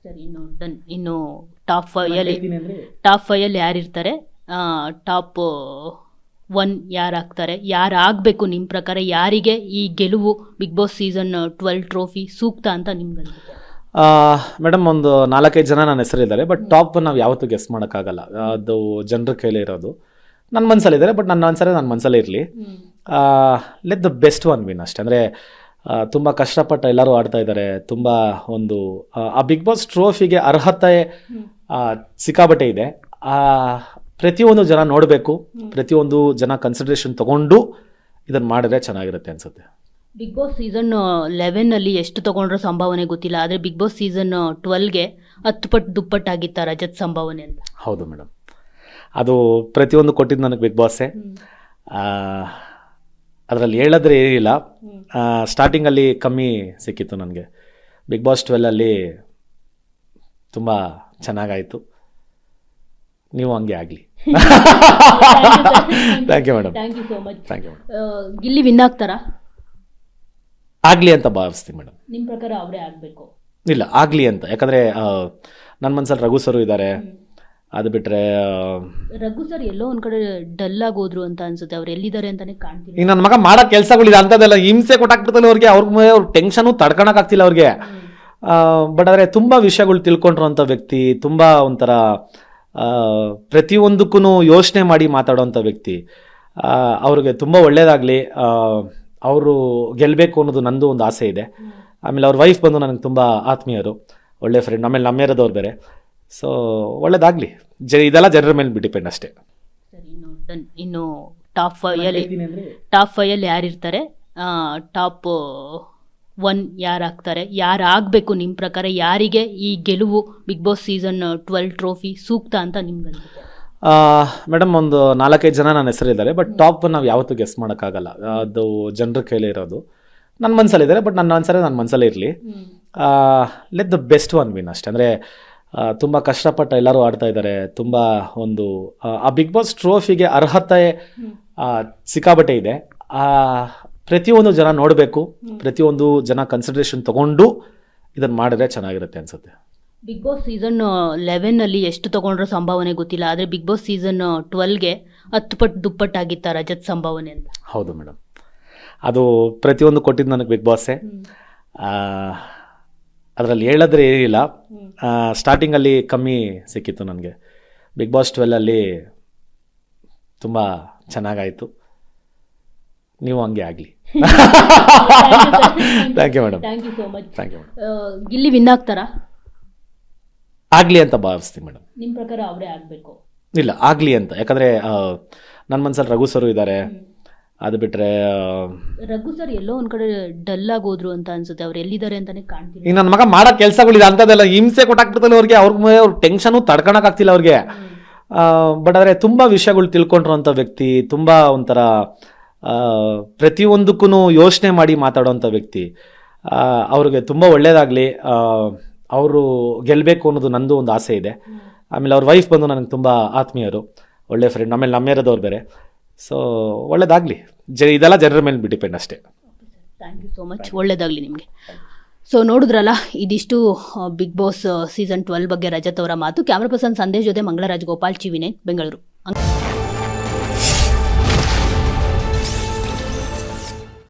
ಸರಿ, ಇನ್ನು ಡನ್. ಇನ್ನು ಟಾಪ್ ಫೈವ್ ಅಲ್ಲಿ ಯಾರಿರ್ತಾರೆ? Top one ಯಾರಾಗ್ತಾರೆ? ಯಾರಾಗಬೇಕು ನಿಮ್ಮ ಪ್ರಕಾರ? ಯಾರಿಗೆ ಈ ಗೆಲುವು ಬಿಗ್ ಬಾಸ್ ಸೀಸನ್ 12 ಟ್ರೋಫಿ ಸೂಕ್ತ ಅಂತ ನಿಮ್ಗೆ ಅನ್ಸುತ್ತೆ? ಮೇಡಮ್, ಒಂದು 4-5 ಜನ ನನ್ನ ಹೆಸರಿದ್ದಾರೆ, ಬಟ್ ಟಾಪ್ ನಾವು ಯಾವತ್ತೂ ಗೆಸ್ ಮಾಡೋಕ್ಕಾಗಲ್ಲ. ಅದು ಜನರ ಕೈಲೇ ಇರೋದು. ನನ್ನ ಮನಸ್ಸಲ್ಲಿದ್ದಾರೆ, ಬಟ್ ನನ್ನ ಆನ್ಸರೇ ನನ್ನ ಮನಸ್ಸಲ್ಲೇ ಇರಲಿ. Let the best one win ಅಷ್ಟೇ. ಅಂದರೆ ತುಂಬ ಕಷ್ಟಪಟ್ಟು ಎಲ್ಲರೂ ಆಡ್ತಾ ಇದ್ದಾರೆ. ತುಂಬ ಒಂದು ಆ ಬಿಗ್ ಬಾಸ್ ಟ್ರೋಫಿಗೆ ಅರ್ಹತೆ ಸಿಕ್ಕಾಬಟ್ಟೆ ಇದೆ. ಪ್ರತಿಯೊಂದು ಜನ ನೋಡಬೇಕು, ಪ್ರತಿಯೊಂದು ಜನ ಕನ್ಸಿಡರೇಷನ್ ತಗೊಂಡು ಇದನ್ನು ಮಾಡಿದ್ರೆ ಚೆನ್ನಾಗಿರುತ್ತೆ ಅನ್ಸುತ್ತೆ. ಬಿಗ್ ಬಾಸ್ ಸೀಸನ್ 11 ಅಲ್ಲಿ ಎಷ್ಟು ತಗೊಂಡ್ರೋ ಸಂಭಾವನೆ ಗೊತ್ತಿಲ್ಲ, ಆದರೆ ಬಿಗ್ ಬಾಸ್ ಸೀಸನ್ 12ಗೆ 10 ಪಟ್ಟು ದುಪ್ಪಟ್ಟಾಗಿತ್ತ ರಜತ್ ಸಂಭಾವನೆ ಅಂತ. ಹೌದು ಮೇಡಮ್, ಅದು ಪ್ರತಿಯೊಂದು ಕೊಟ್ಟಿದ್ದು ನನಗೆ ಬಿಗ್ ಬಾಸೇ. ಅದರಲ್ಲಿ ಹೇಳಿದ್ರೆ ಏನಿಲ್ಲ. ಸ್ಟಾರ್ಟಿಂಗಲ್ಲಿ ಕಮ್ಮಿ ಸಿಕ್ಕಿತ್ತು ನನಗೆ. ಬಿಗ್ ಬಾಸ್ 12ಅಲ್ಲಿ ತುಂಬ ಚೆನ್ನಾಗಾಯಿತು. ನೀವು ಹಂಗೆ ಆಗಲಿ. Thank you madam. Thank you so much. Thank you madam. Gilli win ಆಗ್ತಾರಾ? ಆಗಲಿ ಅಂತ ಭಾವಿಸ್ತೀನಿ ಮೇಡಮ್. ನಿಮ್ಮ ಪ್ರಕಾರ ಅವರೇ ಆಗಬೇಕು? ಇಲ್ಲ, ಆಗಲಿ ಅಂತ. ಯಾಕಂದರೆ ನನ್ನ ಮನಸ್ಸಲ್ಲಿ ರಘು ಸರು ಇದ್ದಾರೆ. ಅದು ಬಿಟ್ಟರೆ ರಘು ಸರ್ ಎಲ್ಲೋ ಒಂದು ಕಡೆ ಡಲ್ ಆಗಿ ಹೋದ್ರು ಅಂತ ಅನ್ಸುತ್ತೆ. ಅವ್ರು ಎಲ್ಲಿದ್ದಾರೆ ಅಂತಾನೆ ಕಾಣ್ತೀನಿ. ಈಗ ನನ್ನ ಮಗ ಮಾಡೋ ಕೆಲಸಗಳಿದೆ ಅಂಥದ್ದೆಲ್ಲ ಹಿಂಸೆ ಕೊಟ್ಟಾಕ್ಬಿಡ್ತಾನೆ ಅವ್ರಿಗೆ. ಅವ್ರ ಟೆನ್ಷನು ತಡ್ಕೊಳಕ್ಕಾಗ್ತಿಲ್ಲ ಅವ್ರಿಗೆ. ಬಟ್ ಆದರೆ ತುಂಬ ವಿಷಯಗಳು ತಿಳ್ಕೊಂಡ್ರು ಅಂಥ ವ್ಯಕ್ತಿ, ತುಂಬ ಒಂಥರ ಪ್ರತಿಯೊಂದಕ್ಕೂ ಯೋಚನೆ ಮಾಡಿ ಮಾತಾಡೋವಂಥ ವ್ಯಕ್ತಿ. ಅವ್ರಿಗೆ ತುಂಬ ಒಳ್ಳೆಯದಾಗಲಿ. ಅವರು ಗೆಲ್ಲಬೇಕು ಅನ್ನೋದು ನಂದು ಒಂದು ಆಸೆ ಇದೆ. ಆಮೇಲೆ ಅವ್ರ ವೈಫ್ ಬಂದು ನನಗೆ ತುಂಬ ಆತ್ಮೀಯರು, ಒಳ್ಳೆ ಫ್ರೆಂಡ್. ಆಮೇಲೆ ನಮ್ಮೇರದವ್ರು ಬೇರೆ. ಸೊ ಒಳ್ಳೇದಾಗಲಿ. ಇದೆಲ್ಲ ಜನರ ಮೇಲೆ ಡಿಪೆಂಡ್ ಅಷ್ಟೇ. ಸರಿ, ಇನ್ನು ಡನ್. ಇನ್ನು ಟಾಪ್ 5 ಅಲ್ಲಿ ಯಾರಿರ್ತಾರೆ? ಟಾಪ್ 1 ಯಾರಾಗ್ತಾರೆ? ಯಾರಾಗಬೇಕು ನಿಮ್ಮ ಪ್ರಕಾರ? ಯಾರಿಗೆ ಈ ಗೆಲುವು ಬಿಗ್ ಬಾಸ್ ಸೀಸನ್ 12 ಟ್ರೋಫಿ ಸೂಕ್ತ ಅಂತ ನಿಮ್ಗೆ ಅನ್ಸುತ್ತೆ? ಮೇಡಮ್, ಒಂದು 4-5 ಜನ ನನ್ನ ಹೆಸರಿದ್ದಾರೆ, ಬಟ್ ಟಾಪ್ ನಾವು ಯಾವತ್ತೂ ಗೆಸ್ ಮಾಡೋಕ್ಕಾಗಲ್ಲ. ಅದು ಜನರ ಕೈಲೇ ಇರೋದು. ನನ್ನ ಮನಸ್ಸಲ್ಲಿದ್ದಾರೆ, ಬಟ್ ನನ್ನ ಆನ್ಸರೇ ನನ್ನ ಮನಸ್ಸಲ್ಲೇ ಇರಲಿ. Let the best one win ಅಷ್ಟೇ. ಅಂದರೆ ತುಂಬ ಕಷ್ಟಪಟ್ಟು ಎಲ್ಲರೂ ಆಡ್ತಾ ಇದ್ದಾರೆ. ತುಂಬ ಒಂದು ಆ ಬಿಗ್ ಬಾಸ್ ಟ್ರೋಫಿಗೆ ಅರ್ಹತೆ ಸಿಕ್ಕಾಬಟ್ಟೆ ಇದೆ. ಪ್ರತಿಯೊಂದು ಜನ ನೋಡಬೇಕು, ಪ್ರತಿಯೊಂದು ಜನ ಕನ್ಸಿಡರೇಷನ್ ತಗೊಂಡು ಇದನ್ನು ಮಾಡಿದ್ರೆ ಚೆನ್ನಾಗಿರುತ್ತೆ ಅನ್ಸುತ್ತೆ. ಬಿಗ್ ಬಾಸ್ ಸೀಸನ್ 11 ಅಲ್ಲಿ ಎಷ್ಟು ತಗೊಂಡ್ರೋ ಸಂಭಾವನೆ ಗೊತ್ತಿಲ್ಲ, ಆದರೆ ಬಿಗ್ ಬಾಸ್ ಸೀಸನ್ 12ಗೆ 10 ಪಟ್ಟು ದುಪ್ಪಟ್ಟಾಗಿತ್ತ ರಜತ್ ಸಂಭಾವನೆ ಅಂತ. ಹೌದು ಮೇಡಮ್, ಅದು ಪ್ರತಿಯೊಂದು ಕೊಟ್ಟಿದ್ದು ನನಗೆ ಬಿಗ್ ಬಾಸೇ. ಅದರಲ್ಲಿ ಹೇಳಿದ್ರೆ ಏನಿಲ್ಲ. ಸ್ಟಾರ್ಟಿಂಗಲ್ಲಿ ಕಮ್ಮಿ ಸಿಕ್ಕಿತ್ತು ನನಗೆ. ಬಿಗ್ ಬಾಸ್ 12ಅಲ್ಲಿ ತುಂಬ ಚೆನ್ನಾಗಾಯಿತು. ನೀವು ಹಂಗೆ ಆಗಲಿ. Thank you madam. Thank you so much. Thank you madam. Gilli win ಆಗ್ತಾರಾ? ಆಗಲಿ ಅಂತ ಭಾವಿಸ್ತೀನಿ ಮೇಡಮ್. ನಿಮ್ಮ ಪ್ರಕಾರ ಅವರೇ ಆಗಬೇಕು? ಇಲ್ಲ, ಆಗಲಿ ಅಂತ. ಯಾಕಂದರೆ ನನ್ನ ಮನಸ್ಸಲ್ಲಿ ರಘು ಸರು ಇದ್ದಾರೆ. ಅದು ಬಿಟ್ಟರೆ ರಘು ಸರ್ ಎಲ್ಲೋ ಒಂದು ಕಡೆ ಡಲ್ ಆಗಿ ಹೋದ್ರು ಅಂತ ಅನ್ಸುತ್ತೆ. ಅವ್ರು ಎಲ್ಲಿದ್ದಾರೆ ಅಂತಾನೆ ಕಾಣ್ತೀನಿ. ಈಗ ನನ್ನ ಮಗ ಮಾಡೋ ಕೆಲಸಗಳಿದೆ ಅಂಥದ್ದೆಲ್ಲ ಹಿಂಸೆ ಕೊಟ್ಟಾಕ್ಬಿಡ್ತಾನೆ ಅವ್ರಿಗೆ. ಅವ್ರ ಟೆನ್ಷನು ತಡ್ಕೊಳಕ್ಕಾಗ್ತಿಲ್ಲ ಅವ್ರಿಗೆ. ಬಟ್ ಆದರೆ ತುಂಬ ವಿಷಯಗಳು ತಿಳ್ಕೊಂಡ್ರು ಅಂಥ ವ್ಯಕ್ತಿ, ತುಂಬ ಒಂಥರ ಪ್ರತಿಯೊಂದಕ್ಕೂ ಯೋಚನೆ ಮಾಡಿ ಮಾತಾಡೋವಂಥ ವ್ಯಕ್ತಿ. ಅವ್ರಿಗೆ ತುಂಬ ಒಳ್ಳೆಯದಾಗಲಿ. ಅವರು ಗೆಲ್ಲಬೇಕು ಅನ್ನೋದು ನಂದು ಒಂದು ಆಸೆ ಇದೆ. ಆಮೇಲೆ ಅವ್ರ ವೈಫ್ ಬಂದು ನನಗೆ ತುಂಬ ಆತ್ಮೀಯರು, ಒಳ್ಳೆ ಫ್ರೆಂಡ್. ಆಮೇಲೆ ನಮ್ಮೇರದವ್ರು ಬೇರೆ. ಸೊ ಒಳ್ಳೇದಾಗಲಿ. ಇದೆಲ್ಲ ಜನರ ಮೇಲೆ ಡಿಪೆಂಡ್ ಅಷ್ಟೇ. Thank you so much. ಒಳ್ಳೇದಾಗಲಿ ನಿಮಗೆ. ಸೊ ನೋಡಿದ್ರಲ್ಲ, ಇದಿಷ್ಟು ಬಿಗ್ ಬಾಸ್ ಸೀಸನ್ 12 ಬಗ್ಗೆ ರಜತ್ ಅವರ ಮಾತು. ಕ್ಯಾಮ್ರಾ ಪರ್ಸನ್ ಸಂದೇಶ್ ಜೊತೆ ಮಂಗಳರಾಜ್ ಗೋಪಾಲ್, ಟಿವಿ9 ಬೆಂಗಳೂರು.